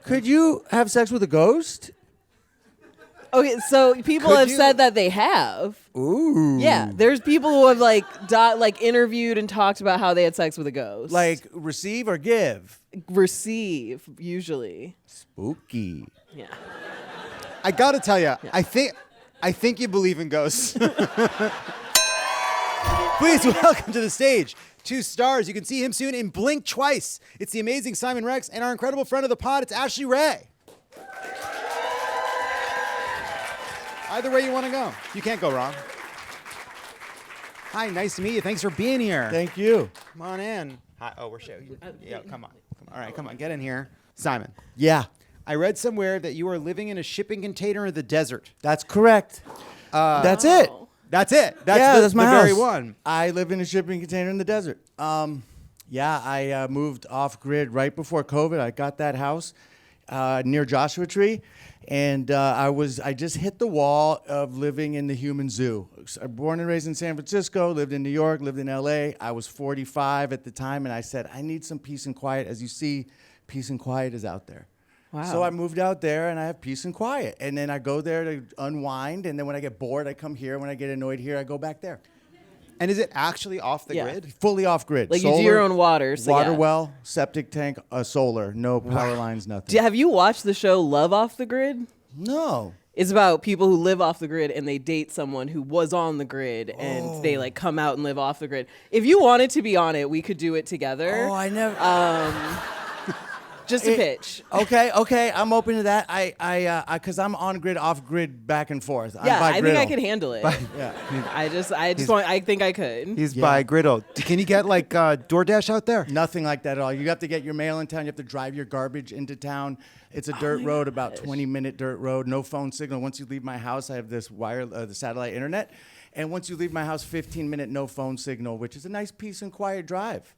Could you have sex with a ghost? Okay, so people have said that they have. Ooh. Yeah, there's people who have like interviewed and talked about how they had sex with a ghost. Like receive or give? Receive, usually. Spooky. Yeah. I gotta tell you, I think you believe in ghosts. Please welcome to the stage 2 stars. You can see him soon in Blink Twice. It's the amazing Simon Rex and our incredible friend of the pod, it's Ashley Ray. Either way you want to go. You can't go wrong. Hi, nice to meet you. Thanks for being here. Thank you. Come on in. Hi. Oh, we're showing. Yeah, come on. All right, come on. Get in here. Simon. Yeah, I read somewhere that you are living in a shipping container in the desert. that's correct. That's it. That's it. That's my the house. very one. I live in a shipping container in the desert. I moved off grid right before COVID. I got that house near Joshua Tree, and I just hit the wall of living in the human zoo. I was born and raised in San Francisco, lived in New York, lived in LA. I was 45 at the time, and I said, I need some peace and quiet. As you see, peace and quiet is out there. Wow. So I moved out there, and I have peace and quiet. And then I go there to unwind, and then when I get bored, I come here. When I get annoyed here, I go back there. And is it actually off the grid? Fully off grid. Like Solar, you do your own water. So water yeah. well, septic tank, solar, no power lines, nothing. Have you watched the show Love Off the Grid? No. It's about people who live off the grid and they date someone who was on the grid and they like come out and live off the grid. If you wanted to be on it, we could do it together. Oh, I never. Just a pitch. Okay, I'm open to that. Because I'm on grid, off grid, back and forth. I'm Yeah, by I think I could handle it. Yeah. I think I could. He's Yeah. by Griddle. Can you get like DoorDash out there? Nothing like that at all. You have to get your mail in town. You have to drive your garbage into town. It's a dirt road, about 20-minute dirt road. No phone signal. Once you leave my house, I have this the satellite internet. And once you leave my house, 15-minute no phone signal, which is a nice peace and quiet drive.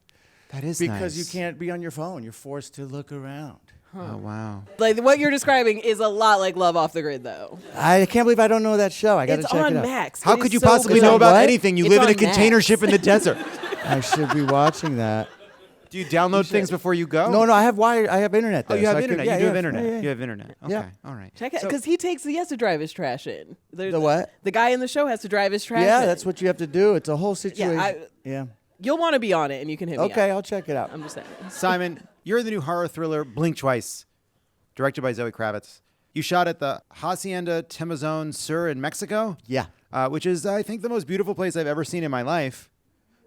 That is Because nice. you can't be on your phone. You're forced to look around. Oh, wow. Like what you're describing is a lot like Love Off the Grid, though. I can't believe I don't know that show. I got to It's check on it out. Max. How It could is you so possibly good. know about What? anything? You It's live in a on container Max. ship in the desert. I should be watching that. Do you download things before you go? No, I have wire. I have internet. Oh, There, you have so I could- internet. yeah, You do yeah, have internet. yeah, yeah. You have internet. Okay. Yeah. All right. Check it So- because he has to drive his trash in. The what? The guy in the show has to drive his trash in. Yeah, that's what you have to do. It's a whole situation. Yeah, You'll want to be on it, and you can hit me Okay, up. I'll check it out. I'm just saying. Simon, you're in the new horror thriller Blink Twice, directed by Zoë Kravitz. You shot at the Hacienda Temazon Sur in Mexico, Yeah. which is, I think, the most beautiful place I've ever seen in my life.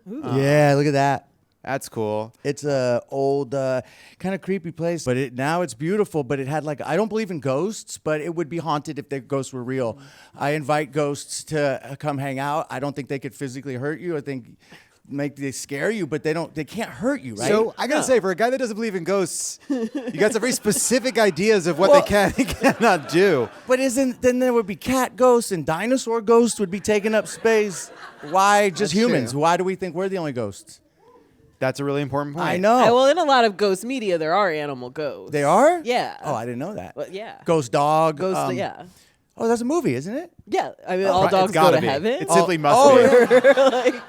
Yeah, look at that. That's cool. It's a old, kind of creepy place, but now it's beautiful. But it had I don't believe in ghosts, but it would be haunted if the ghosts were real. I invite ghosts to come hang out. I don't think they could physically hurt you. I think they scare you, but they can't hurt you, right? So I gotta say, for a guy that doesn't believe in ghosts, you got some very specific ideas of what Well- they can and cannot do. But then there would be cat ghosts and dinosaur ghosts would be taking up space. Why just That's humans? true. Why do we think we're the only ghosts? That's a really important point. I know. Well, in a lot of ghost media, there are animal ghosts. They are? Yeah. Oh, I didn't know that. Well, yeah. Ghost dog. Ghost. Yeah. Oh, that's a movie, isn't it? Yeah. I mean, It's all dogs go gotta to be. heaven. It simply must oh, be. yeah.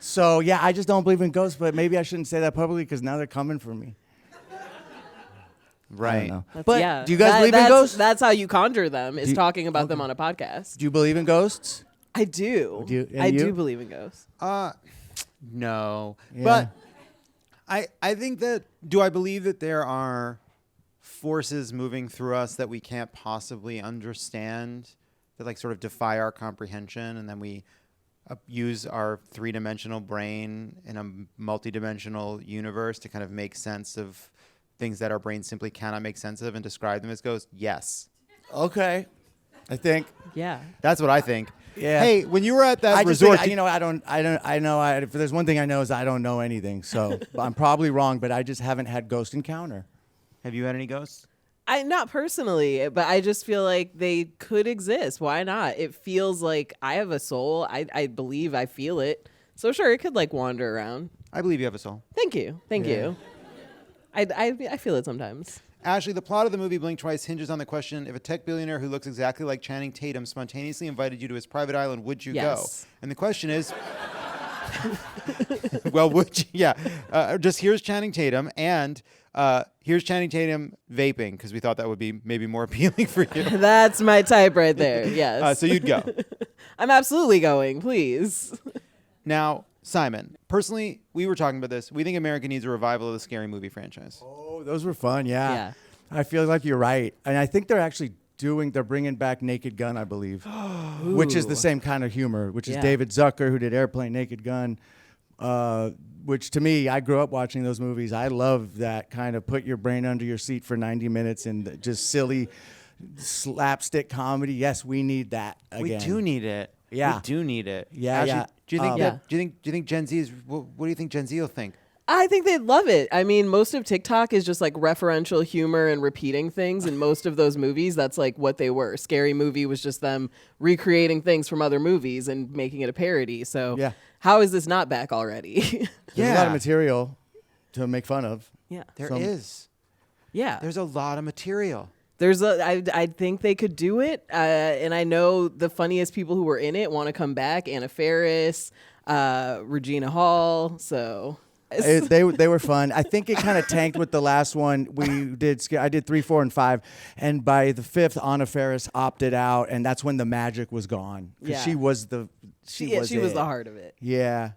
So, yeah, I just don't believe in ghosts, but maybe I shouldn't say that publicly because now they're coming for me. I Right. don't know. That's- But yeah. do you guys believe in that's- ghosts? That's how you conjure them, is you- talking about them on a podcast. Do you believe in ghosts? I do. And I you? do believe in ghosts. No. Yeah. But I think that, do I believe that there are forces moving through us that we can't possibly understand, that sort of defy our comprehension, and then we use our 3-dimensional brain in a multi-dimensional universe to kind of make sense of things that our brain simply cannot make sense of and describe them as ghosts? Yes. Okay. I think. Yeah. That's what I think. Yeah. Hey, when you were at that I just resort, think, if there's one thing I know is I don't know anything. So I'm probably wrong, but I just haven't had ghost encounter. have you had any ghosts? Not personally, but I just feel like they could exist. Why not? It feels like I have a soul. I believe I feel it. So sure, it could wander around. I believe you have a soul. Thank you. Thank you. I feel it sometimes. Ashley, the plot of the movie Blink Twice hinges on the question, if a tech billionaire who looks exactly like Channing Tatum spontaneously invited you to his private island, would you Yes. go? And the question is, well, would you? Yeah. Just here's Channing Tatum, and Here's Channing Tatum vaping because we thought that would be maybe more appealing for you. That's my type right there. Yes. So you'd go. I'm absolutely going. Please. Now, Simon, personally, we were talking about this. We think America needs a revival of the Scary Movie franchise. Oh, those were fun. Yeah. Yeah. I feel like you're right. And I think they're bringing back Naked Gun, I believe, which is the same kind of humor, which is Yeah. David Zucker, who did Airplane, Naked Gun, which to me, I grew up watching those movies. I love that kind of put your brain under your seat for 90 minutes and just silly slapstick comedy. Yes, we need that again. We do need it. Yeah. We do need it. Yeah, Ashley, yeah. Do you think Yeah. do you think Gen Z is what do you think Gen Z will think? I think they'd love it. I mean, most of TikTok is just like referential humor and repeating things. And most of those movies, that's like what they were. Scary Movie was just them recreating things from other movies and making it a parody. So Yeah. how is this not back already? There's a lot of material to make fun of. Yeah. There Some- is. Yeah. There's a lot of material. I think they could do it. And I know the funniest people who were in it want to come back. Anna Faris, Regina Hall. So... They were fun. I think it kind of tanked with the last one. I did 3, 4, and 5, and by the 5th, Anna Faris opted out, and that's when the magic was gone. 'Cause Yeah. she was the she was it. the heart of it. Yeah.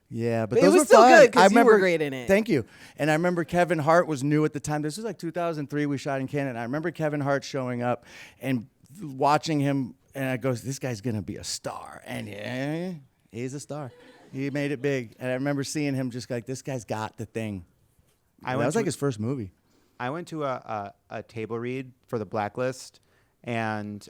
Yeah, but But it those was were still fun. good 'cause I you were remember- great in it. Thank you. And I remember Kevin Hart was new at the time. This was like 2003. We shot in Canada. And I remember Kevin Hart showing up and watching him, and I goes, "This guy's gonna be a star," and yeah, he's a star. He made it big, and I remember seeing him just like, this guy's got the thing. That was like his first movie. I went to a table read for The Blacklist, and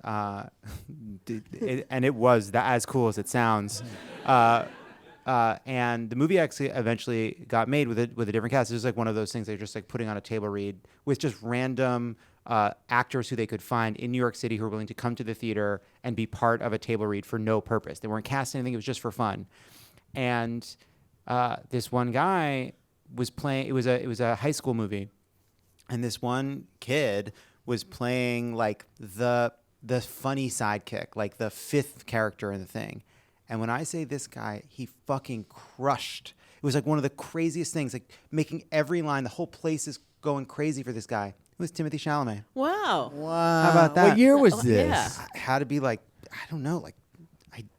it was as cool as it sounds. And the movie actually eventually got made with a different cast. It was like one of those things they're just like putting on a table read with just random actors who they could find in New York City who were willing to come to the theater and be part of a table read for no purpose. They weren't casting anything. It was just for fun. And this one guy was playing. It was a high school movie, and this one kid was playing like the funny sidekick, like the 5th character in the thing. And when I say this guy, he fucking crushed. It was like one of the craziest things, like making every line. The whole place is going crazy for this guy. It was Timothée Chalamet. Wow. Wow. How about that? What year was Oh, this? yeah. Had to be like, I don't know, like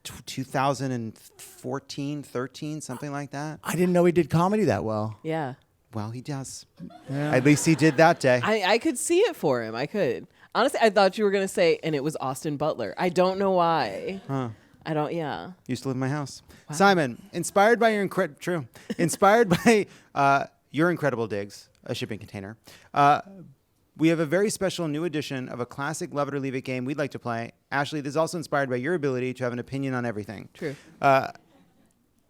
2014, 13, something like that. I didn't know he did comedy that well. Yeah. Well, he does. Yeah. At least he did that day. I could see it for him. I could. Honestly, I thought you were going to say, and it was Austin Butler. I don't know why. Huh. Yeah. Used to live in my house. Wow. Simon, inspired by your incredible digs, a shipping container, we have a very special new edition of a classic Love It or Leave It game we'd like to play. Ashley, this is also inspired by your ability to have an opinion on everything. True.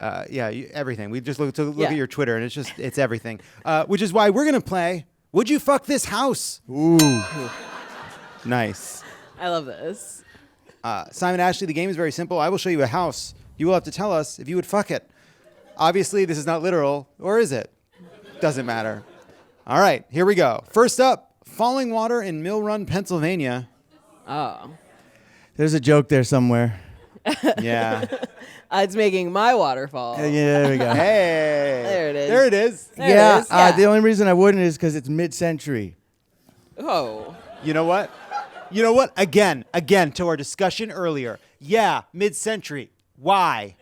Everything. We just look Yeah. at your Twitter, and it's everything. Which is why we're going to play Would You Fuck This House? Ooh. Nice. I love this. Simon, Ashley, the game is very simple. I will show you a house. You will have to tell us if you would fuck it. Obviously, this is not literal, or is it? Doesn't matter. All right, here we go. First up, falling water in Mill Run, Pennsylvania. Oh. There's a joke there somewhere. Yeah. It's making my waterfall. Yeah, there we go. Hey. There it is. There it is. There Yeah, it is. Yeah. the only reason I wouldn't is because it's mid-century. Oh. You know what? Again, to our discussion earlier. Yeah, mid-century. Why?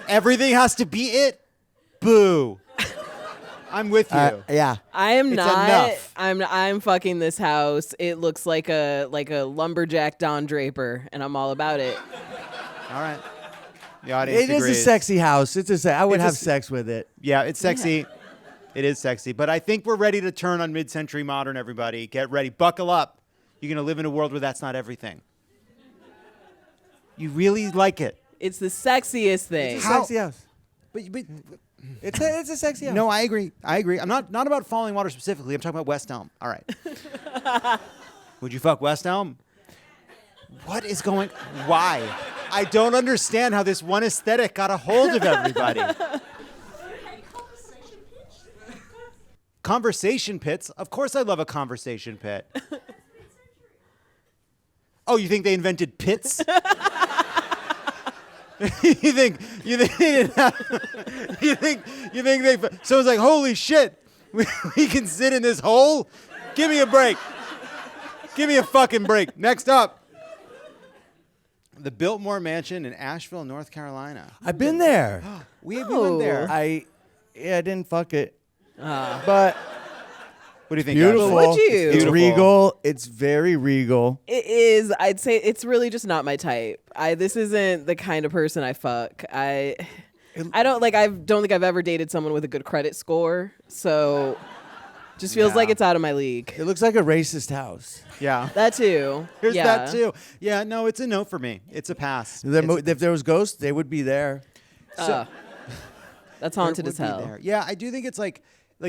Everything has to be it? Boo. I'm with you. Yeah. I am It's not. enough. I'm fucking this house. It looks like a lumberjack Don Draper, and I'm all about it. All right. The audience It is a agrees. sexy house. I would It's a have s- sex with it. Yeah, it's sexy. It is sexy. But I think we're ready to turn on mid-century modern, everybody. Get ready. Buckle up. You're going to live in a world where that's not everything. You really like it. It's the sexiest thing. It's a How- sexy house. But It's a sexy house. no, I agree. I'm not about falling water specifically. I'm talking about West Elm. All right. Would you fuck West Elm? What is going? Why? I don't understand how this one aesthetic got a hold of everybody. Conversation pits? Of course I love a conversation pit. Oh, you think they invented pits? you think they someone's like, holy shit, We can sit in this hole? Give me a break. Give me a fucking break. Next up, the Biltmore Mansion in Asheville, North Carolina. I've been there. We went there. I didn't fuck it. But What do you think? beautiful. Ashley? Would you? It's Beautiful. regal. It's very regal. It is. I'd say it's really just not my type. This isn't the kind of person I fuck. I don't like. I don't think I've ever dated someone with a good credit score. So, just feels Yeah. like it's out of my league. It looks like a racist house. Yeah. That too. There's yeah. that too. Yeah, no, it's a no for me. It's a pass. If there was ghosts, they would be there. That's haunted Would as be hell. there. Yeah, I do think it's like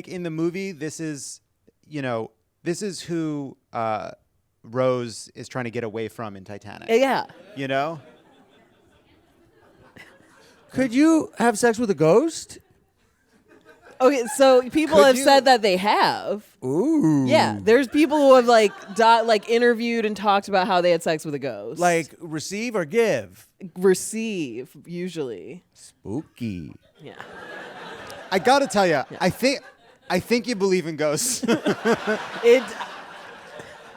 in the movie, this is who Rose is trying to get away from in Titanic. Yeah. You know? Could you have sex with a ghost? Okay, so people Could have you- said that they have. Ooh. Yeah, there's people who have like interviewed and talked about how they had sex with a ghost. Like receive or give? receive usually. Spooky. Yeah. I gotta tell you, I think you believe in ghosts. It.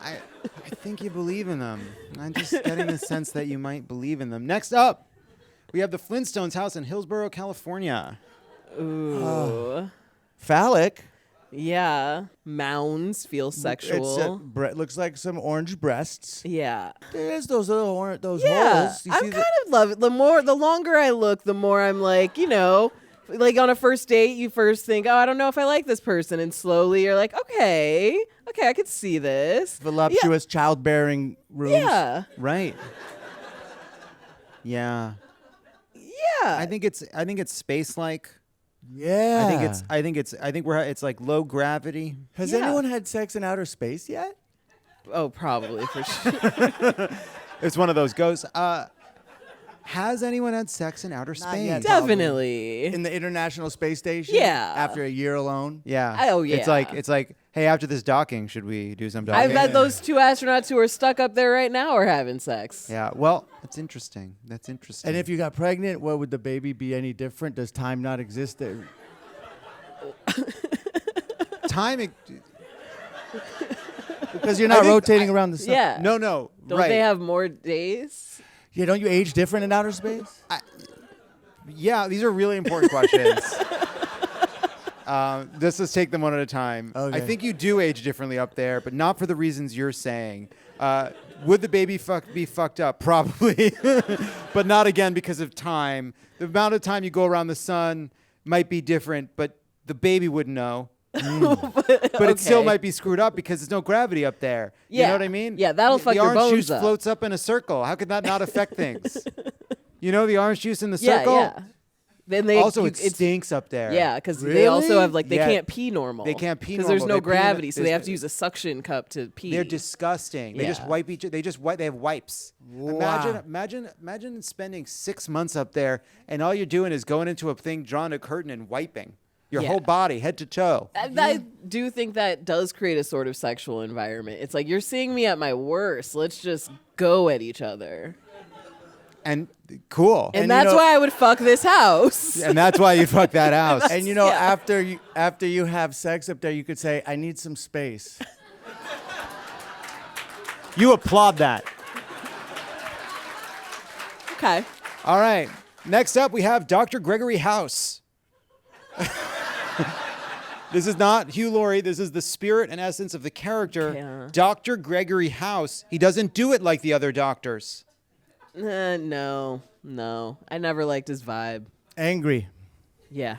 I think you believe in them. I'm just getting the sense that you might believe in them. Next up, we have the Flintstones house in Hillsborough, California. Ooh. Phallic. Yeah. Mounds feel sexual. Looks like some orange breasts. Yeah. There's those little those Yeah. holes. You I'm see kind of love it. The longer I look, the more I'm like, like on a first date, you first think, oh, I don't know if I like this person. And slowly you're like, okay, I could see this. voluptuous childbearing rooms. Yeah. Right. Yeah. Yeah. I think it's space-like. Yeah. I think it's like low gravity. Has Yeah. anyone had sex in outer space yet? Oh, probably for sure. It's one of those ghosts. Has anyone had sex in outer Not space? yet. Definitely. In the International Space Station? Yeah. After a year alone? Yeah. Oh, yeah. It's like, hey, after this docking, should we do some docking? I've had those two astronauts who are stuck up there right now are having sex. Yeah. Well, that's interesting. That's interesting. And if you got pregnant, what would the baby be any different? Does time not exist there? time, Because you're not rotating around the sun. Yeah. no, Don't right? they have more days? Yeah, don't you age different in outer space? Yeah, these are really important questions. Let's take them one at a time. Okay. I think you do age differently up there, but not for the reasons you're saying. Would the baby be fucked up? Probably, but not again because of time. The amount of time you go around the sun might be different, but the baby wouldn't know. But it still Okay. might be screwed up because there's no gravity up there. You Yeah. know what I mean? Yeah, that'll fuck the your orange bones juice up. floats up in a circle. How could that not affect things? You know the orange juice in the Yeah, circle? yeah. Then they Also, it it's stinks up there. yeah, because they also Really? have they Yeah. can't pee normal. They can't pee because there's normal. no They pee in the- gravity, so they there's- have to use a suction cup to pee. They're disgusting. They just Yeah. wipe each. They just wipe. They have wipes. Wow. Imagine spending 6 months up there, and all you're doing is going into a thing, drawing a curtain, and wiping your Yeah. whole body, head to toe. I do think that does create a sort of sexual environment. It's like you're seeing me at my worst. Let's just go at each other. And cool. And you that's know- why I would fuck this house. And that's why you fuck that house. And you know, Yeah. after you have sex up there, you could say, "I need some space." You applaud that. Okay. All right. Next up, we have Dr. Gregory House. This is not Hugh Laurie. This is the spirit and essence of the character, Yeah. Dr. Gregory House. He doesn't do it like the other doctors. No. I never liked his vibe. Angry. Yeah.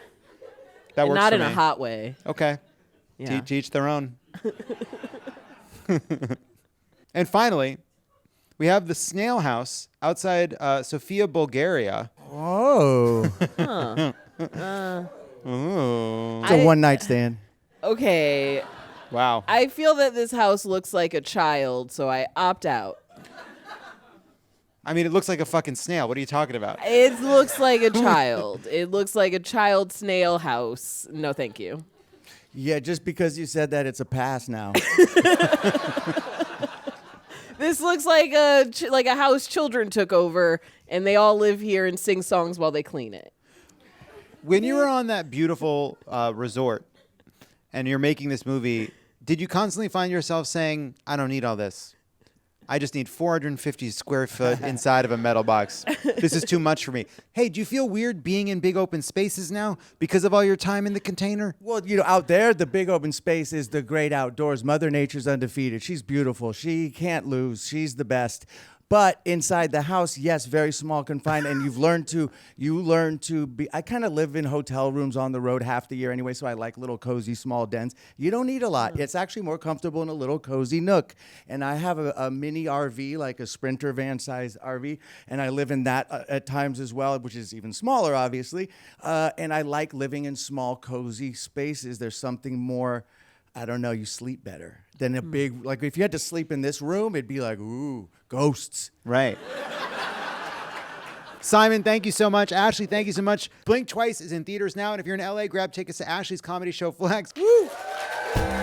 That And works not for in a me. hot way. Okay. Yeah. To each their own. And finally, we have the Snail House outside Sofia, Bulgaria. Oh. Ooh. It's a one-night stand. Okay. Wow. I feel that this house looks like a child, so I opt out. I mean, it looks like a fucking snail. What are you talking about? It looks like a child. It looks like a child snail house. No, thank you. Yeah, just because you said that, it's a pass now. This looks like a house children took over, and they all live here and sing songs while they clean it. When you were on that beautiful resort, and you're making this movie, did you constantly find yourself saying, I don't need all this? I just need 450 square foot inside of a metal box. This is too much for me. Hey, do you feel weird being in big open spaces now because of all your time in the container? Well, out there, the big open space is the great outdoors. Mother Nature's undefeated. She's beautiful. She can't lose. She's the best. But inside the house, yes, very small, confined, and you learn to be. I kind of live in hotel rooms on the road half the year anyway, so I like little cozy small dens. You don't need a lot. It's actually more comfortable in a little cozy nook. And I have a mini RV, like a Sprinter van size RV, and I live in that at times as well, which is even smaller, obviously. And I like living in small, cozy spaces. There's something more. I don't know, you sleep better than a big, like if you had to sleep in this room, it'd be like, ooh, ghosts. Right. Simon, thank you so much. Ashley, thank you so much. Blink Twice is in theaters now, and if you're in LA, grab tickets to Ashley's comedy show Flex. Woo!